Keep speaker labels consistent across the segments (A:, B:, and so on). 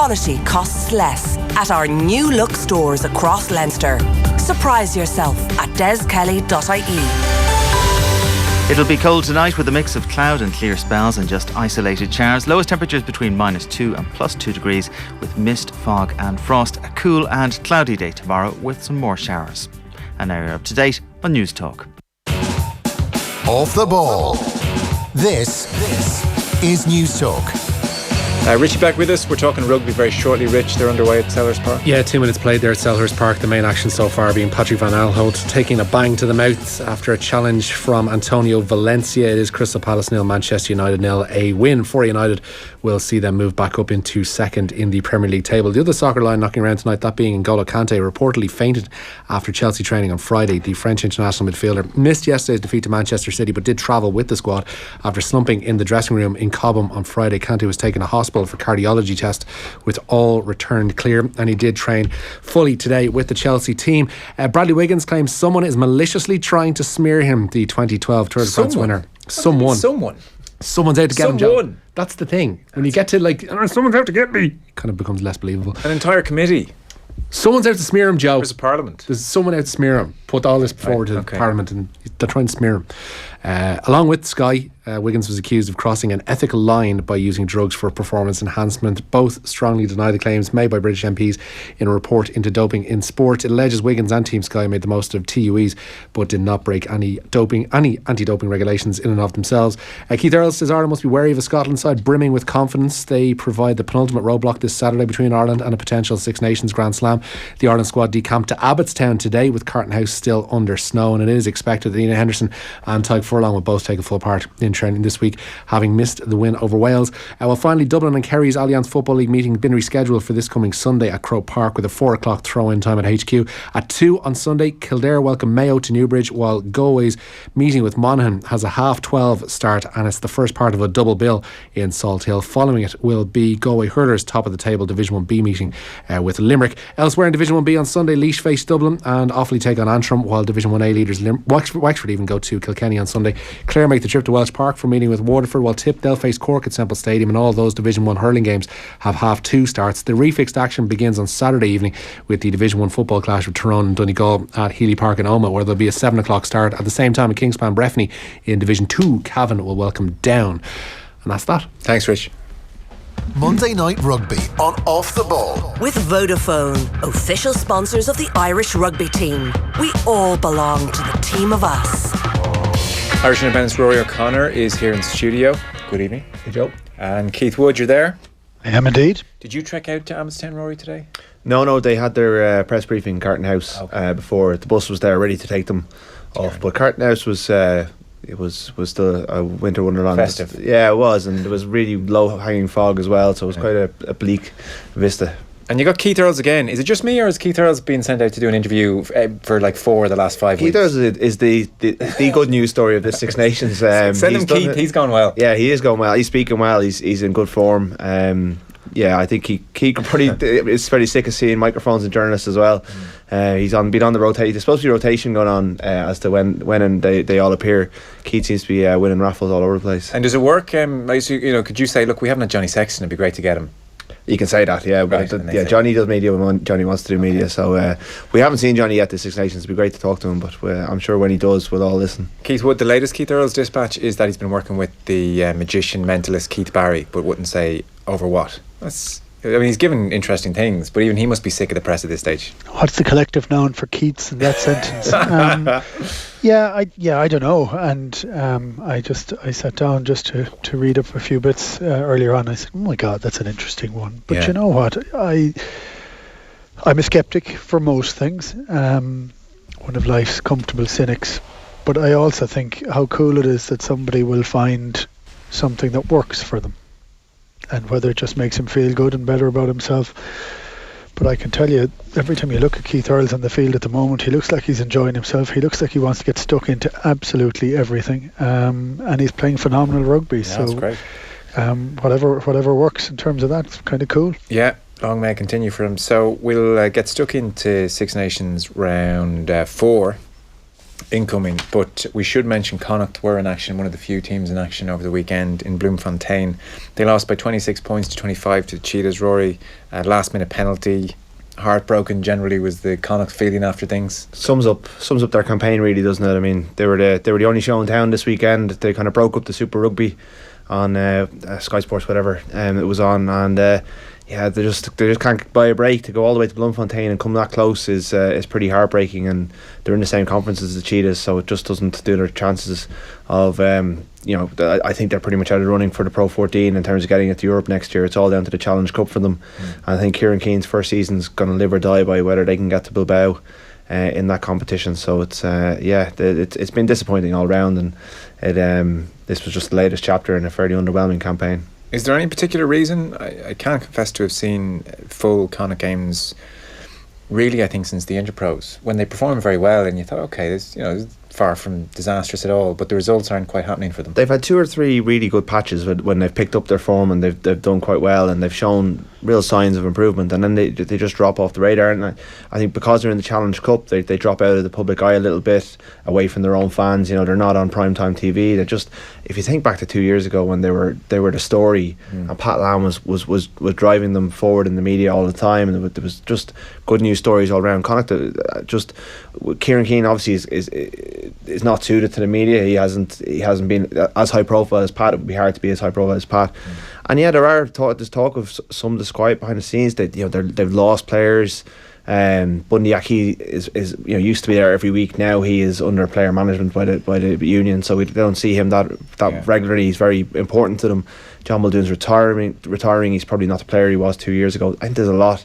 A: quality costs less at our new look stores across Leinster. Surprise yourself at deskelly.ie.
B: It'll be cold tonight with a mix of cloud and clear spells and just isolated showers. Lowest temperatures between -2 and +2 degrees with mist, fog and frost. A cool and cloudy day tomorrow with some more showers. And now you're up to date on News Talk.
C: Off the ball. This is News Talk.
D: Richie back with us. We're talking rugby very shortly. Rich, they're underway at Selhurst Park.
E: Yeah, 2 minutes played there at Selhurst Park. The main action so far being Patrick Van Aanholt taking a bang to the mouth after a challenge from Antonio Valencia. It is Crystal Palace 0, Manchester United 0. A win for United will see them move back up into second in the Premier League table. The other soccer line knocking around tonight, that being N'Golo Kante, reportedly fainted after Chelsea training on Friday. The French international midfielder missed yesterday's defeat to Manchester City but did travel with the squad after slumping in the dressing room in Cobham on Friday. Kante was taken to hospital for cardiology test with all returned clear, and he did train fully today with the Chelsea team. Bradley Wiggins claims someone is maliciously trying to smear him, the 2012 Tour de France winner. Someone's out to get him, Joe. That's the thing. When you get to someone's out to get me, it kind of becomes less believable.
D: An entire committee.
E: Someone's out to smear him, Joe.
D: There's a parliament.
E: There's someone out to smear him. Put all this forward to Parliament, and they're trying to smear him. Along with Sky, Wiggins was accused of crossing an ethical line by using drugs for performance enhancement. Both strongly deny the claims made by British MPs in a report into doping in sport. It alleges Wiggins and Team Sky made the most of TUEs but did not break any anti-doping regulations in and of themselves. Keith Earls says Ireland must be wary of a Scotland side brimming with confidence. They provide the penultimate roadblock this Saturday between Ireland and a potential Six Nations Grand Slam. The Ireland squad decamped to Abbottstown today with Carton House still under snow, and it is expected that Ian Henderson and Tyke Furlong will both take a full part in training this week, having missed the win over Wales. Well, finally, Dublin and Kerry's Allianz Football League meeting been rescheduled for this coming Sunday at Croke Park with a 4 o'clock throw-in time at HQ. At 2 on Sunday, Kildare welcome Mayo to Newbridge, while Galway's meeting with Monaghan has a 12:30 start, and it's the first part of a double bill in Salt Hill. Following it will be Galway Hurlers' top of the table Division 1B meeting with Limerick. Elsewhere in Division 1B on Sunday, Laois face Dublin and Offaly take on Antrim, while Division 1A leaders Wexford even go to Kilkenny on Sunday. Clare make the trip to Welsh Park for meeting with Waterford, while Tip they'll face Cork at Semple Stadium, and all those Division 1 hurling games have 2:30 starts. The refixed action begins on Saturday evening with the Division 1 football clash with Tyrone and Donegal at Healy Park in Omagh, where there'll be a 7 o'clock start. At the same time, at Kingspan Breffni in Division 2, Cavan will welcome Down. And that's that.
D: Thanks, Rich.
C: Monday Night Rugby on Off the Ball.
A: With Vodafone, official sponsors of the Irish rugby team. We all belong to the team of us.
D: Irish Independence Rory O'Connor is here in the studio. Good evening.
E: Hey, Joe.
D: And Keith Wood, you're there?
F: I am indeed.
D: Did you trek out to Amhersttown, Rory, today?
G: No, they had their press briefing in Carton House before. The bus was there ready to take them off. But Carton House was still a winter wonderland.
D: Festive.
G: Yeah, it was, and there was really low-hanging fog as well, so it was quite a bleak vista.
D: And you got Keith Earls again. Is it just me, or is Keith Earls being sent out to do an interview for like 4 of the last 5 weeks?
G: Keith Earls is the good news story of the Six Nations.
D: Send him Keith. He's going well.
G: Yeah, he is going well. He's speaking well. He's in good form. Yeah, I think he could probably is very sick of seeing microphones and journalists as well. He's been on the rotation. There's supposed to be rotation going on as to when and they all appear. Keith seems to be winning raffles all over the place.
D: And does it work? Could you say, look, we haven't had Johnny Sexton. It'd be great to get him.
G: You can say that, yeah.
D: Right,
G: But Johnny does media when Johnny wants to do media. So we haven't seen Johnny yet. The Six Nations. It'd be great to talk to him, but I'm sure when he does, we'll all listen.
D: Keith Wood, the latest Keith Earls dispatch is that he's been working with the magician mentalist Keith Barry, but wouldn't say over what. He's given interesting things, but even he must be sick of the press at this stage.
F: What's the collective noun for Keats in that sentence? I don't know. And I sat down just to read up a few bits earlier on. I said, oh my God, that's an interesting one. But you know what? I'm a skeptic for most things. One of life's comfortable cynics. But I also think how cool it is that somebody will find something that works for them. And whether it just makes him feel good and better about himself. But I can tell you, every time you look at Keith Earls on the field at the moment, he looks like he's enjoying himself. He looks like he wants to get stuck into absolutely everything. And he's playing phenomenal rugby. So
D: that's great.
F: Whatever works in terms of that, it's kind of cool.
D: Yeah, long may it continue for him. So we'll get stuck into Six Nations round 4. incoming. But we should mention Connacht were in action, one of the few teams in action over the weekend in Bloemfontein. They lost by 26 points to 25 to the Cheetahs. Rory, last minute penalty. Heartbroken generally was the Connacht feeling after things.
G: Sums up their campaign, really, doesn't it? I mean, they were the only show in town this weekend. They kind of broke up the Super Rugby on Sky Sports, whatever it was on, and they just can't buy a break. To go all the way to Bloemfontein and come that close is pretty heartbreaking, and they're in the same conference as the Cheetahs, so it just doesn't do their chances of I think they're pretty much out of running for the Pro 14 in terms of getting it to Europe next year. It's all down to the Challenge Cup for them. And I think Kieran Keane's first season's going to live or die by whether they can get to Bilbao in that competition. So it's it's been disappointing all round, and this was just the latest chapter in a fairly underwhelming campaign.
D: Is there any particular reason? I can't confess to have seen full Connacht games really, I think, since the Interpros, when they performed very well and you thought, okay, this is far from disastrous at all, but the results aren't quite happening for them.
G: They've had 2 or 3 really good patches when they've picked up their form, and they've done quite well, and they've shown real signs of improvement, and then they just drop off the radar. And I think because they're in the Challenge Cup, they drop out of the public eye a little bit, away from their own fans. They're not on primetime TV. They just, if you think back to 2 years ago when they were the story, and Pat Lam was driving them forward in the media all the time, and there was just good news stories all around. Connacht, just Kieran Keane obviously is not suited to the media. He hasn't been as high profile as Pat. It would be hard to be as high profile as Pat. And there's talk of some disquiet behind the scenes that they've lost players. Bundyaki is used to be there every week. Now he is under player management by the union, so we don't see him that regularly. He's very important to them. John Muldoon's retiring. He's probably not the player he was 2 years ago. I think there's a lot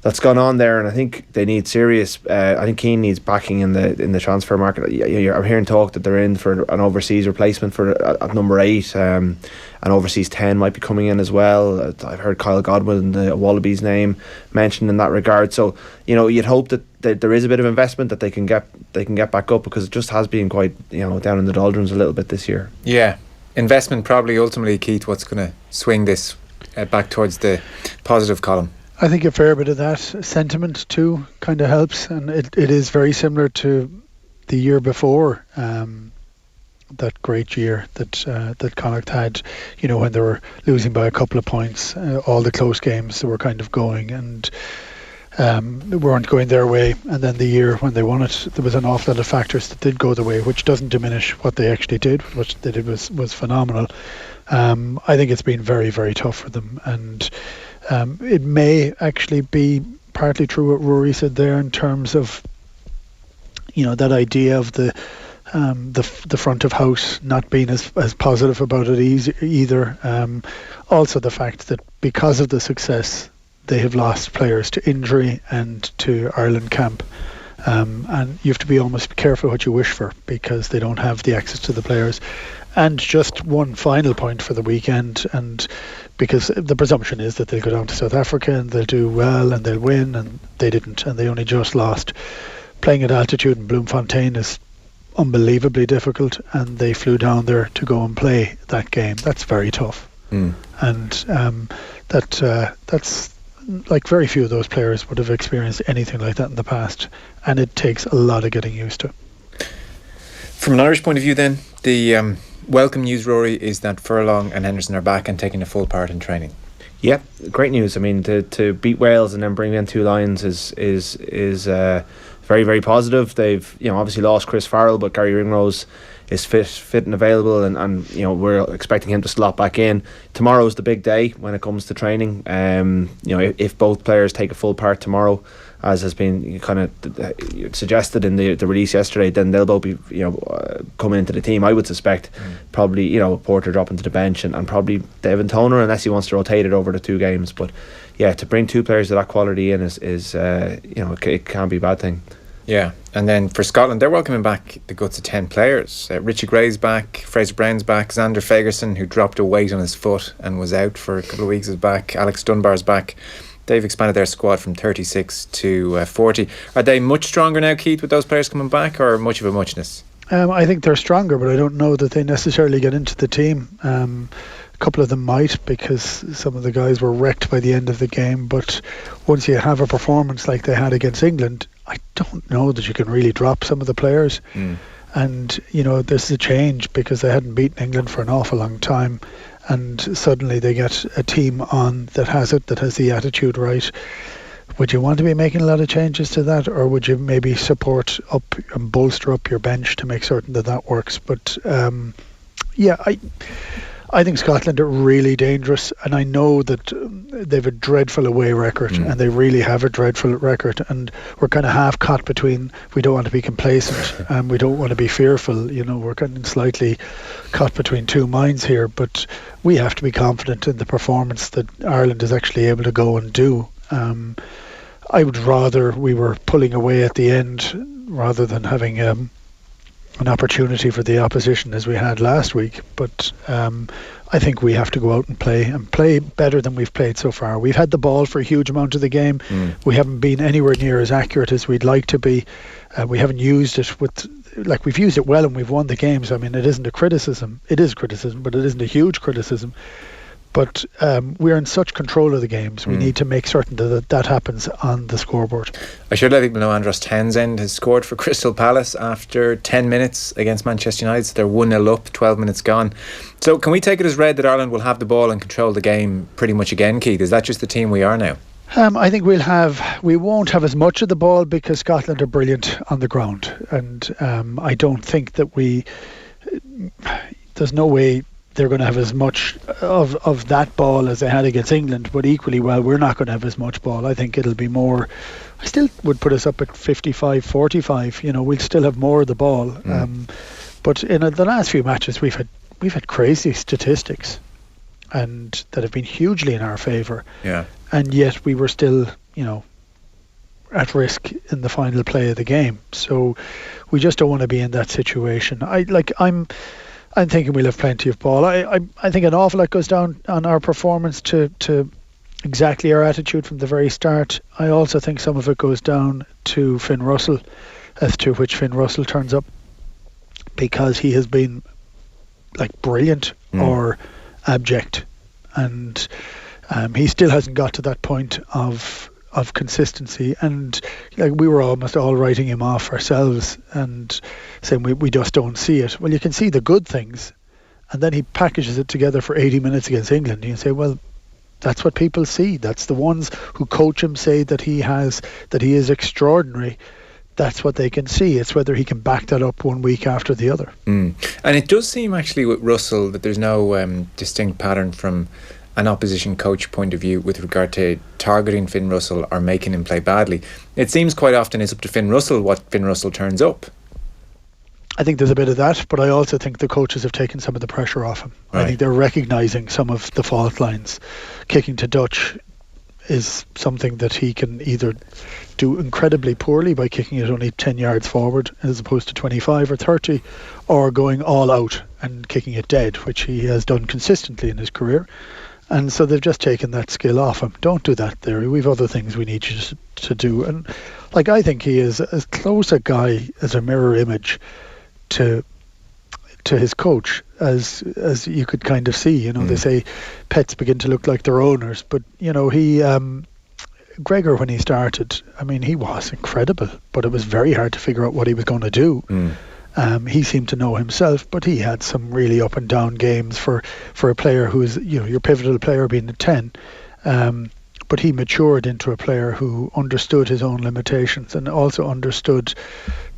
G: that's gone on there, and I think they need serious. I think Keane needs backing in the transfer market. I'm hearing talk that they're in for an overseas replacement for at number 8. An overseas 10 might be coming in as well. I've heard Kyle Godwin, the Wallabies name, mentioned in that regard. So you'd hope that there is a bit of investment that they can get back up, because it just has been quite down in the doldrums a little bit this year.
D: Yeah, investment probably ultimately, Keith, what's going to swing this back towards the positive column.
F: I think a fair bit of that sentiment too kind of helps, and it is very similar to the year before, that great year that Connacht had, when they were losing by a couple of points, all the close games that were kind of going and weren't going their way, and then the year when they won it, there was an awful lot of factors that did go their way, which doesn't diminish what they actually did. What they did was phenomenal. I think it's been very, very tough for them, and it may actually be partly true what Rory said there in terms of that idea of the front of house not being as positive about it either. Also the fact that because of the success they have lost players to injury and to Ireland camp, and you have to be almost careful what you wish for, because they don't have the access to the players. And just one final point for the weekend, and because the presumption is that they'll go down to South Africa and they'll do well and they'll win, and they didn't, and they only just lost. Playing at altitude in Bloemfontein is unbelievably difficult, and they flew down there to go and play that game. That's very tough. And that's like very few of those players would have experienced anything like that in the past, and it takes a lot of getting used to.
D: From an Irish point of view then, the welcome news, Rory, is that Furlong and Henderson are back and taking a full part in training.
G: Yeah, great news. I mean, to beat Wales and then bring in 2 Lions is very, very positive. They've obviously lost Chris Farrell, but Gary Ringrose is fit and available, and we're expecting him to slot back in. Tomorrow's the big day when it comes to training. If both players take a full part tomorrow, as has been kind of suggested in the release yesterday, then they'll both be coming into the team. I would suspect probably Porter dropping to the bench, and probably Devin Toner, unless he wants to rotate it over the 2 games. But yeah, to bring 2 players of that quality in is it can't be a bad thing.
D: Yeah, and then for Scotland, they're welcoming back the guts of 10 players. Richie Gray's back, Fraser Brown's back, Xander Fagerson, who dropped a weight on his foot and was out for a couple of weeks, is back. Alex Dunbar's back. They've expanded their squad from 36 to 40. Are they much stronger now, Keith, with those players coming back, or much of a muchness?
F: I think they're stronger, but I don't know that they necessarily get into the team. couple of them might, because some of the guys were wrecked by the end of the game. But once you have a performance like they had against England, I don't know that you can really drop some of the players. And, you know, this is a change because they hadn't beaten England for an awful long time. And suddenly they get a team on that has the attitude right. Would you want to be making a lot of changes to that, or would you maybe support up and bolster up your bench to make certain that that works? But I think Scotland are really dangerous, and I know that they've a dreadful away record, and they really have a dreadful record, and we're kind of half caught between we don't want to be complacent and we don't want to be fearful. You know, we're kind of slightly caught between two minds here, but we have to be confident in the performance that Ireland is actually able to go and do. I would rather we were pulling away at the end rather than having an opportunity for the opposition as we had last week. But I think we have to go out and play better than we've played so far. We've had the ball for a huge amount of the game. We haven't been anywhere near as accurate as we'd like to be. We haven't used it we've used it well and we've won the games. I mean, it isn't a criticism. It is criticism, but it isn't a huge criticism. But we're in such control of the games. We need to make certain that happens on the scoreboard.
D: I should let people know Andros Townsend has scored for Crystal Palace after 10 minutes against Manchester United. So they're 1-0 up, 12 minutes gone. So can we take it as read that Ireland will have the ball and control the game pretty much again, Keith? Is that just the team we are now?
F: I think we won't have as much of the ball because Scotland are brilliant on the ground. And I don't think that there's no way they're going to have as much of that ball as they had against England, but equally well we're not going to have as much ball. I think it'll be more. I still would put us up at 55-45. You know, we'll still have more of the ball. But in the last few matches we've had crazy statistics, and that have been hugely in our favour. Yeah. And yet we were still, you know, at risk in the final play of the game. So we just don't want to be in that situation. I'm thinking we'll have plenty of ball. I think an awful lot goes down on our performance to exactly our attitude from the very start. I also think some of it goes down to Finn Russell, as to which Finn Russell turns up, because he has been brilliant or abject, and he still hasn't got to that point of consistency, and we were almost all writing him off ourselves and saying we just don't see it. Well, you can see the good things, and then he packages it together for 80 minutes against England, and you say, well, that's what people see. That's the ones who coach him say that he is extraordinary. That's what they can see. It's whether he can back that up one week after the other. And
D: it does seem actually with Russell that there's no distinct pattern from an opposition coach point of view with regard to targeting Finn Russell or making him play badly. It seems quite often it's up to Finn Russell what Finn Russell turns up.
F: I think there's a bit of that, but I also think the coaches have taken some of the pressure off him. Right. I think they're recognising some of the fault lines. Kicking to Dutch is something that he can either do incredibly poorly by kicking it only 10 yards forward as opposed to 25 or 30, or going all out and kicking it dead, which he has done consistently in his career. And so they've just taken that skill off him. Don't do that, Larry. We've other things we need you to do. And I think he is as close a guy as a mirror image to his coach as you could kind of see. You know, they say pets begin to look like their owners, but you know, he Gregor, when he started, I mean, he was incredible, but it was very hard to figure out what he was going to do. He seemed to know himself, but he had some really up and down games for a player who is, you know, your pivotal player being a 10. But he matured into a player who understood his own limitations and also understood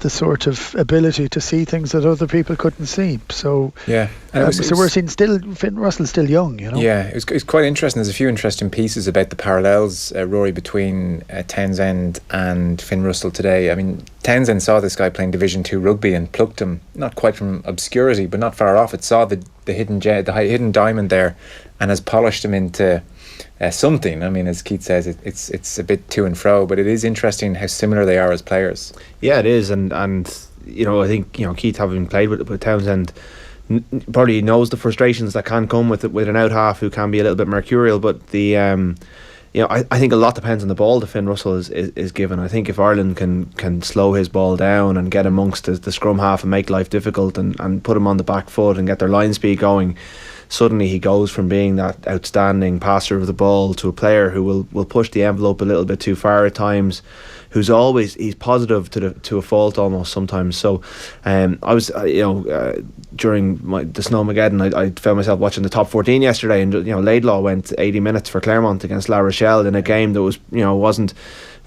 F: the sort of ability to see things that other people couldn't see. So yeah, so we're seeing still Finn Russell's still young, you know.
D: Yeah, it's quite interesting. There's a few interesting pieces about the parallels, Rory, between Townsend and Finn Russell today. I mean, Townsend saw this guy playing Division 2 rugby and plucked him, not quite from obscurity, but not far off. It saw the hidden diamond there, and has polished him into something. I mean, as Keith says, it's a bit to and fro, but it is interesting how similar they are as players.
G: Yeah, it is, and you know, I think, you know, Keith, having played with Townsend, probably knows the frustrations that can come with an out half who can be a little bit mercurial. But the you know, I think a lot depends on the ball that Finn Russell is given. I think if Ireland can slow his ball down and get amongst the scrum half and make life difficult and put him on the back foot and get their line speed going, suddenly he goes from being that outstanding passer of the ball to a player who will push the envelope a little bit too far at times, who's always, he's positive to a fault almost sometimes. So I was during the Snowmageddon, I found myself watching the top 14 yesterday, and Laidlaw went 80 minutes for Claremont against La Rochelle in a game that was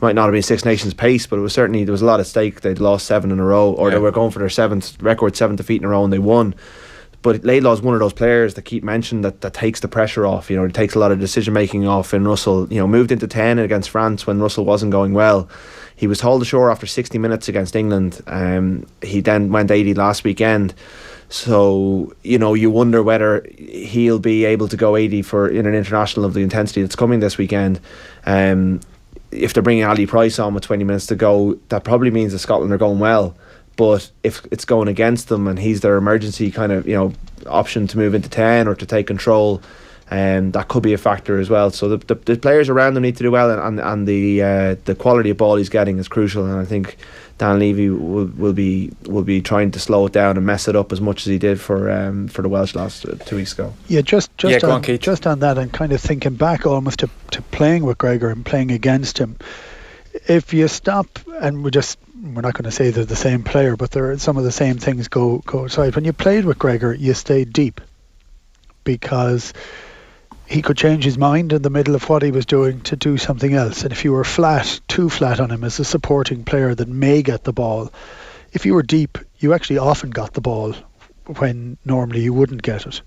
G: might not have been Six Nations pace, but it was certainly, there was a lot at stake. They'd lost 7 in a row, or they were going for their seventh defeat in a row, and they won. But Laidlaw is one of those players that keep mentioning that takes the pressure off. It takes a lot of decision making off. And Russell, moved into 10 against France when Russell wasn't going well. He was hauled ashore after 60 minutes against England. He then went 80 last weekend. So you wonder whether he'll be able to go 80 in an international of the intensity that's coming this weekend. If they're bringing Ali Price on with 20 minutes to go, that probably means that Scotland are going well. But if it's going against them and he's their emergency kind of option to move into 10 or to take control, that could be a factor as well. So the players around them need to do well, and the quality of ball he's getting is crucial. And I think Dan Levy will be trying to slow it down and mess it up as much as he did for the Welsh last 2 weeks ago.
F: Yeah, just on that, and kind of thinking back almost to playing with Gregor and playing against him. If you stop, and we're not going to say they're the same player, but there are some of the same things go aside. When you played with Gregor, you stayed deep because he could change his mind in the middle of what he was doing to do something else. And if you were too flat on him as a supporting player that may get the ball, if you were deep, you actually often got the ball when normally you wouldn't get it.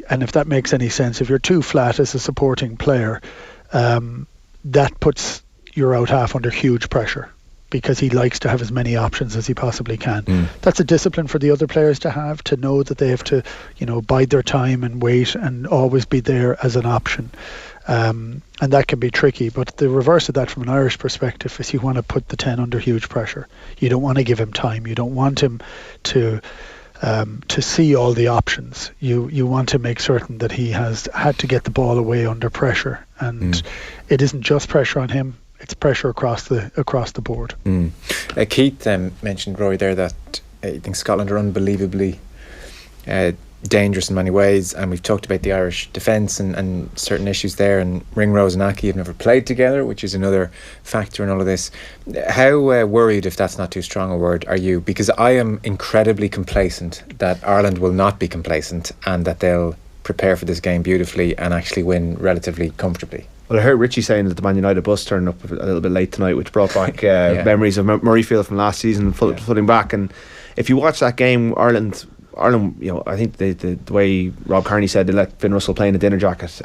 F: And if that makes any sense, if you're too flat as a supporting player, that puts your out half under huge pressure, because he likes to have as many options as he possibly can. That's a discipline for the other players to know that they have to, bide their time and wait and always be there as an option. And that can be tricky. But the reverse of that from an Irish perspective is you want to put the 10 under huge pressure. You don't want to give him time. You don't want him to see all the options. You want to make certain that he has had to get the ball away under pressure. And it isn't just pressure on him. It's pressure across the board.
D: Keith mentioned, Roy, there that I think Scotland are unbelievably dangerous in many ways, and we've talked about the Irish defence and certain issues there, and Ringrose and Aki have never played together, which is another factor in all of this. How worried, if that's not too strong a word, are you? Because I am incredibly complacent that Ireland will not be complacent and that they'll prepare for this game beautifully and actually win relatively comfortably.
G: Well, I heard Richie saying that the Man United bus turned up a little bit late tonight, which brought back memories of Murrayfield from last season, footing back. And if you watch that game, Ireland, I think the way Rob Kearney said, they let Finn Russell play in a dinner jacket.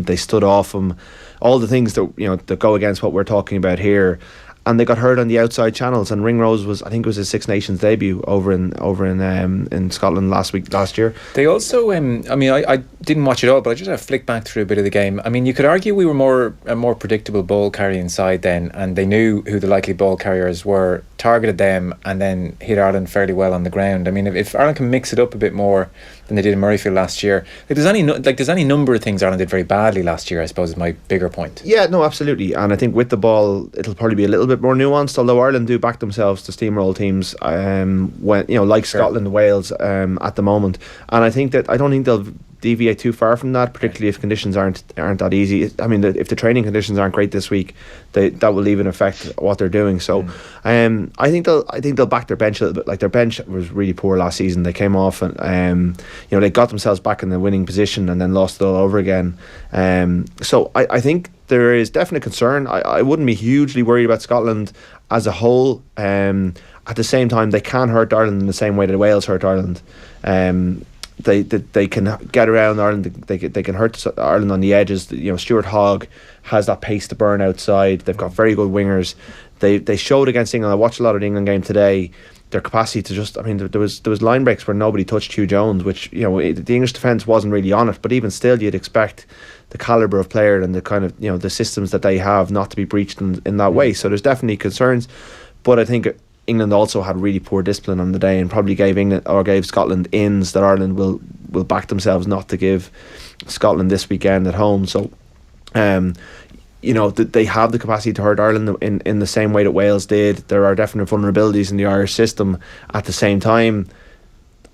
G: They stood off him, all the things that go against what we're talking about here. And they got heard on the outside channels. And Ringrose was his Six Nations debut over in Scotland last year.
D: They also, I didn't watch it all, but I just had to flick back through a bit of the game. I mean, you could argue we were a more predictable ball carrying side then, and they knew who the likely ball carriers were, targeted them, and then hit Ireland fairly well on the ground. I mean, if Ireland can mix it up a bit more than they did in Murrayfield last year, there's any number of things Ireland did very badly last year, I suppose, is my bigger point.
G: Yeah, no, absolutely. And I think with the ball, it'll probably be a little bit more nuanced, although Ireland do back themselves to steamroll teams when like Scotland and Wales at the moment. And I don't think they'll deviate too far from that, particularly if conditions aren't that easy. I mean, if the training conditions aren't great this week, that will even affect what they're doing. So I think they'll back their bench a little bit. Like, their bench was really poor last season. They came off and they got themselves back in the winning position and then lost it all over again. So I think there is definite concern. I wouldn't be hugely worried about Scotland as a whole. At the same time, they can hurt Ireland in the same way that Wales hurt Ireland. They can get around Ireland. They can hurt Ireland on the edges. Stuart Hogg has that pace to burn outside. They've got very good wingers. They showed against England. I watched a lot of the England game today. Their capacity to there was line breaks where nobody touched Hugh Jones, which the English defence wasn't really on it. But even still, you'd expect the calibre of player and the kind of the systems that they have not to be breached in that way. So there's definitely concerns. But I think England also had really poor discipline on the day and probably gave Scotland ins that Ireland will back themselves not to give Scotland this weekend at home. So they have the capacity to hurt Ireland in the same way that Wales did. There are definite vulnerabilities in the Irish system. At the same time,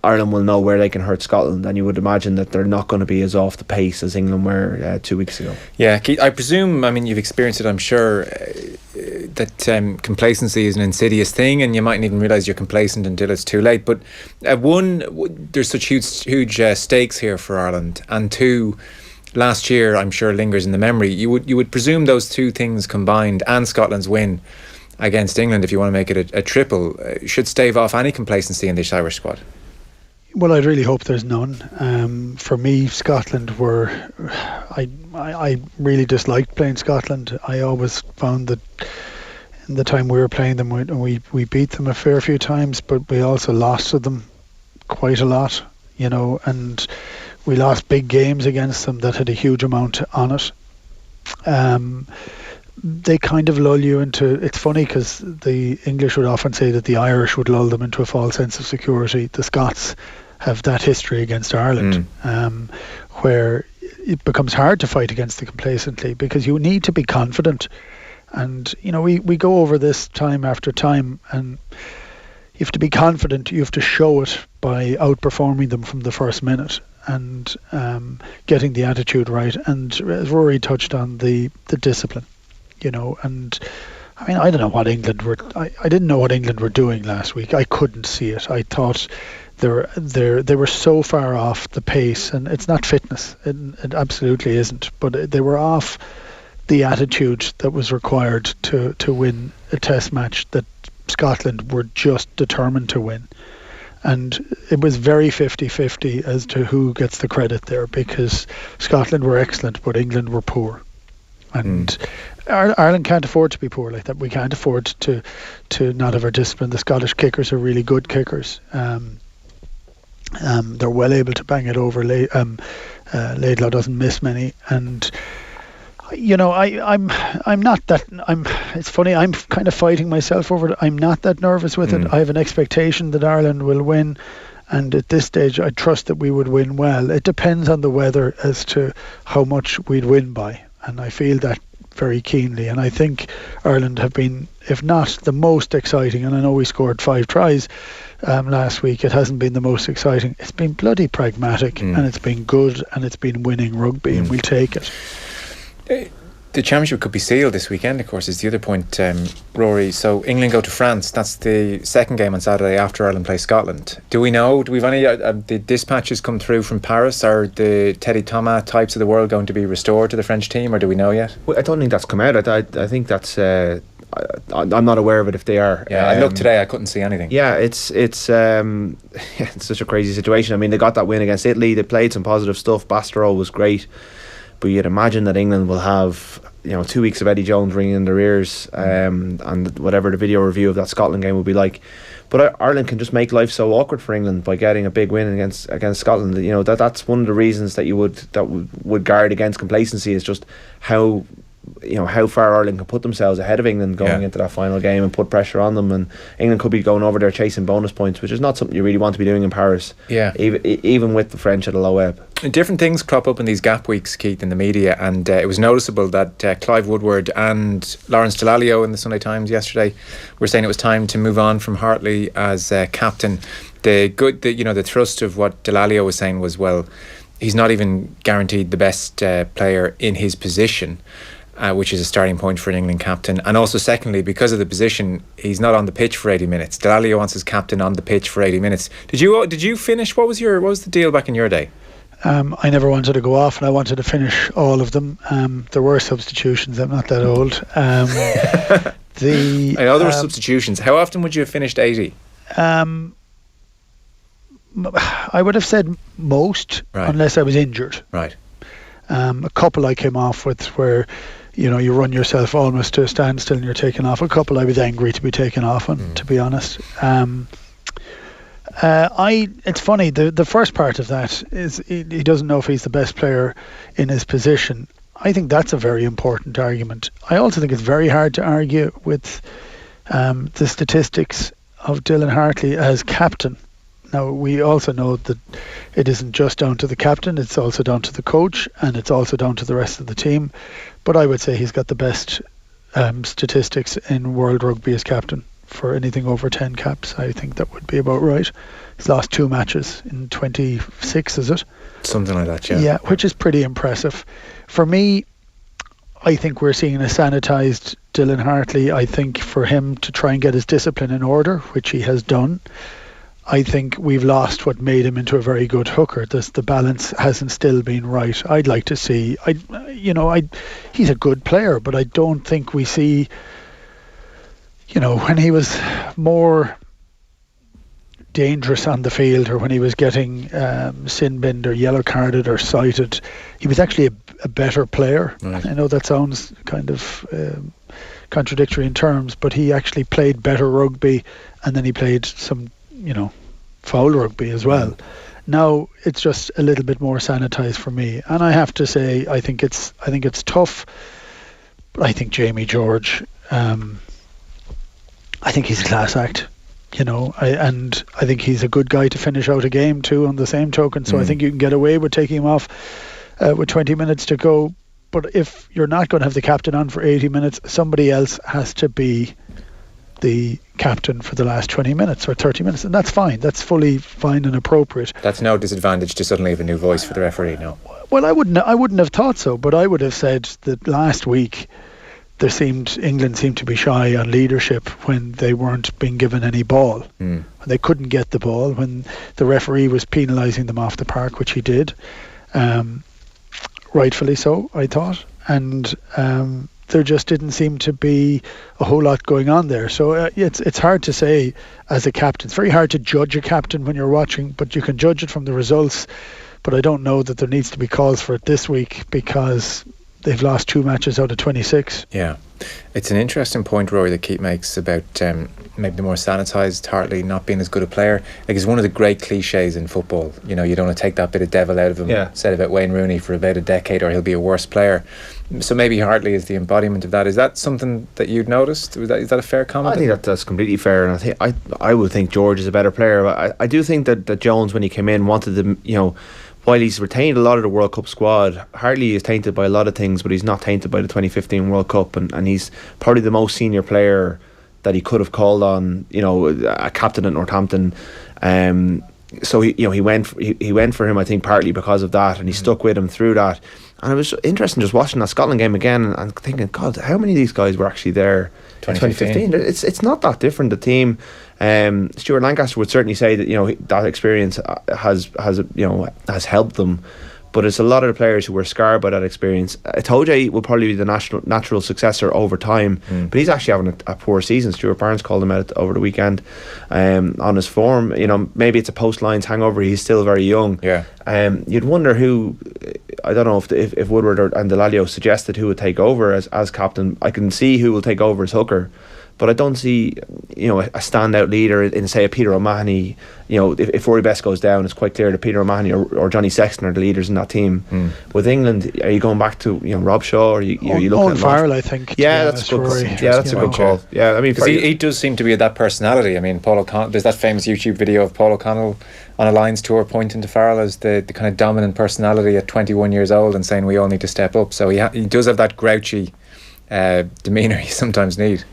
G: Ireland will know where they can hurt Scotland, and you would imagine that they're not going to be as off the pace as England were 2 weeks ago.
D: Yeah, Keith, I presume, I mean, you've experienced it, I'm sure, that complacency is an insidious thing, and you mightn't even realise you're complacent until it's too late. But there's such huge stakes here for Ireland, and two, last year I'm sure lingers in the memory. You would presume those two things combined, and Scotland's win against England, if you want to make it a triple, should stave off any complacency in this Irish squad.
F: Well, I really hope there's none. For me, Scotland were... I really disliked playing Scotland. I always found that in the time we were playing them, we beat them a fair few times, but we also lost to them quite a lot, and we lost big games against them that had a huge amount on it. They kind of lull you into... It's funny because the English would often say that the Irish would lull them into a false sense of security. The Scots have that history against Ireland, where it becomes hard to fight against them complacently, because you need to be confident. And, we go over this time after time, and you have to be confident. You have to show it by outperforming them from the first minute and getting the attitude right. And as Rory touched on, the discipline. And I mean, I don't know what England were. I didn't know what England were doing last week. I couldn't see it. I thought they were so far off the pace, and it's not fitness. It absolutely isn't. But they were off the attitude that was required to win a Test match that Scotland were just determined to win. And it was very 50-50 as to who gets the credit there, because Scotland were excellent, but England were poor. And Ireland can't afford to be poor like that. We can't afford to not have our discipline. The Scottish kickers are really good kickers. They're well able to bang it over. Laidlaw doesn't miss many, and I'm not that. It's funny. I'm kind of fighting myself over it. I'm not that nervous with it. I have an expectation that Ireland will win, and at this stage, I trust that we would win well. It depends on the weather as to how much we'd win by, and I feel that very keenly. And I think Ireland have been, if not the most exciting, and I know we scored 5 tries last week, it hasn't been the most exciting. It's been bloody pragmatic, and it's been good, and it's been winning rugby, and we'll take it.
D: The championship could be sealed this weekend, of course, is the other point, Rory. So England go to France. That's the second game on Saturday after Ireland play Scotland. Do we have any the dispatches come through from Paris? Are the Teddy Thomas types of the world going to be restored to the French team, or do we know yet?
G: Well, I don't think that's come out. I think that's... I'm not aware of it if they are.
D: Yeah, I looked today, I couldn't see anything.
G: Yeah, it's such a crazy situation. I mean, they got that win against Italy. They played some positive stuff. Basterol was great. But you'd imagine that England will have 2 weeks of Eddie Jones ringing in their ears, and whatever the video review of that Scotland game will be like. But Ireland can just make life so awkward for England by getting a big win against Scotland. That's one of the reasons that would guard against complacency, is just how far Ireland can put themselves ahead of England going into that final game and put pressure on them. And England could be going over there chasing bonus points, which is not something you really want to be doing in Paris.
D: Yeah,
G: even with the French at a low ebb.
D: Different things crop up in these gap weeks, Keith, in the media, and it was noticeable that Clive Woodward and Lawrence Delalio in the Sunday Times yesterday were saying it was time to move on from Hartley as captain. The thrust of what Delalio was saying was, well, he's not even guaranteed the best player in his position. Which is a starting point for an England captain. And also, secondly, because of the position, he's not on the pitch for 80 minutes. Delalio wants his captain on the pitch for 80 minutes. Did you finish? What was the deal back in your day?
F: I never wanted to go off, and I wanted to finish all of them. There were substitutions. I'm not that old. I
D: know there were substitutions. How often would you have finished 80?
F: I would have said most, unless I was injured.
D: Right.
F: A couple I came off with where you run yourself almost to a standstill and you're taken off. A couple I was angry to be taken off on, to be honest. It's funny, the first part of that is he doesn't know if he's the best player in his position. I think that's a very important argument. I also think it's very hard to argue with the statistics of Dylan Hartley as captain. Now, we also know that it isn't just down to the captain, it's also down to the coach, and it's also down to the rest of the team. But I would say he's got the best statistics in world rugby as captain, for anything over 10 caps. I think that would be about right. He's lost 2 matches in 26, is it?
D: Something like that, yeah.
F: Yeah, which is pretty impressive. For me, I think we're seeing a sanitised Dylan Hartley. I think for him to try and get his discipline in order, which he has done, I think we've lost what made him into a very good hooker. The balance hasn't still been right. I'd like to see, he's a good player, but I don't think we see, when he was more dangerous on the field, or when he was getting sin binned or yellow carded or cited, he was actually a better player. Right. I know that sounds kind of contradictory in terms, but he actually played better rugby, and then he played some foul rugby as well. Now it's just a little bit more sanitized for me, and I have to say I think it's tough, but I think Jamie George, I think he's a class act. And I think he's a good guy to finish out a game too on the same token, so I think you can get away with taking him off with 20 minutes to go. But if you're not going to have the captain on for 80 minutes, somebody else has to be the captain for the last 20 minutes or 30 minutes, and that's fine. That's fully fine and appropriate.
D: That's no disadvantage to suddenly have a new voice for the referee, no?
F: Well, I wouldn't have thought so, but I would have said that last week England seemed to be shy on leadership when they weren't being given any ball. They couldn't get the ball when the referee was penalising them off the park, which he did, rightfully so, I thought, and there just didn't seem to be a whole lot going on there. So it's hard to say as a captain. It's very hard to judge a captain when you're watching, but you can judge it from the results. But I don't know that there needs to be calls for it this week, because they've lost 2 matches out of 26.
D: Yeah. It's an interesting point, Rory, that Keith makes about maybe the more sanitised Hartley not being as good a player. Like, it's one of the great cliches in football. You don't want to take that bit of devil out of him.
G: Yeah.
D: Said about Wayne Rooney for about a decade, or he'll be a worse player. So maybe Hartley is the embodiment of that. Is that something that you'd noticed? Is that a fair comment?
G: I think that's completely fair, and I would think George is a better player. I do think that Jones, when he came in, wanted to, while he's retained a lot of the World Cup squad, Hartley is tainted by a lot of things, but he's not tainted by the 2015 World Cup, and he's probably the most senior player that he could have called on, a captain at Northampton. So he went for him, I think, partly because of that, and he stuck with him through that. And it was interesting just watching that Scotland game again and thinking, God, how many of these guys were actually there in 2015? It's not that different, the team. Stuart Lancaster would certainly say that that experience has helped them, but it's a lot of the players who were scarred by that experience. Itoje will probably be the natural successor over time, but he's actually having a poor season. Stuart Barnes called him out over the weekend on his form. Maybe it's a post lines hangover. He's still very young.
D: Yeah.
G: You'd wonder who. I don't know if Woodward and Delalio suggested who would take over as captain. I can see who will take over as hooker, but I don't see a standout leader in, say, a Peter O'Mahony. If Rory Best goes down, it's quite clear that Peter O'Mahony or Johnny Sexton are the leaders in that team. With England, are you going back to Rob Shaw, or are you looking
F: at Farrell? I think.
G: Yeah, that's a good. Yeah, that's a good call. Yeah, I mean,
D: because he does seem to be that personality. I mean, Paul O'Connell. There's that famous YouTube video of Paul O'Connell on a Lions tour pointing to Farrell as the kind of dominant personality at 21 years old and saying we all need to step up. So he does have that grouchy demeanour you sometimes need.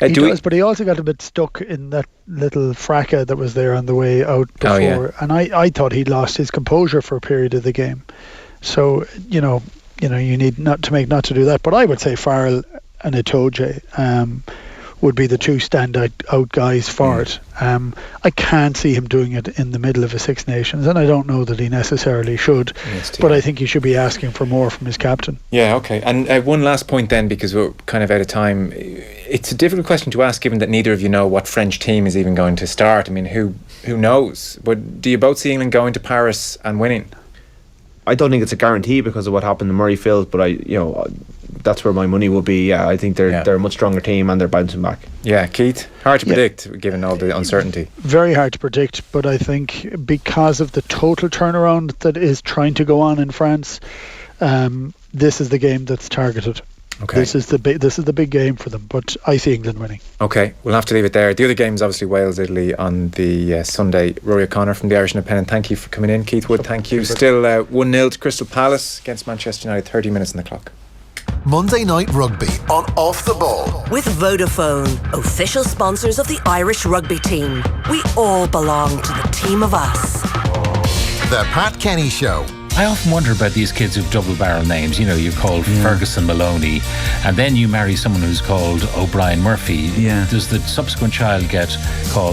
F: He does, but he also got a bit stuck in that little fracas that was there on the way out before. Oh, yeah. And I thought he'd lost his composure for a period of the game. So you need not to do that. But I would say Farrell and Itoje would be the two standout guys for it. I can't see him doing it in the middle of a Six Nations, and I don't know that he necessarily should, but I think he should be asking for more from his captain.
D: Yeah, okay. And one last point then, because we're kind of out of time. It's a difficult question to ask, given that neither of you know what French team is even going to start. I mean, who knows? But do you both see England going to Paris and winning?
G: I don't think it's a guarantee because of what happened in Murrayfield, but that's where my money will be. Yeah, I think they're a much stronger team and they're bouncing back.
D: Yeah, Keith, hard to predict given all the uncertainty.
F: Very hard to predict, but I think because of the total turnaround that is trying to go on in France, this is the game that's targeted. Okay. This is the big game for them, but I see England winning.
D: Okay, we'll have to leave it there. The other game is obviously Wales-Italy on the Sunday. Rory O'Connor from the Irish Independent, thank you for coming in. Keith Wood, thank you. Still 1-0 to Crystal Palace against Manchester United, 30 minutes on the clock.
C: Monday Night Rugby on Off the Ball.
A: With Vodafone, official sponsors of the Irish rugby team. We all belong to the team of us.
C: The Pat Kenny Show.
H: I often wonder about these kids who've double barrel names. You know, you're called Ferguson Maloney, and then you marry someone who's called O'Brien Murphy.
I: Yeah.
H: Does the subsequent child get called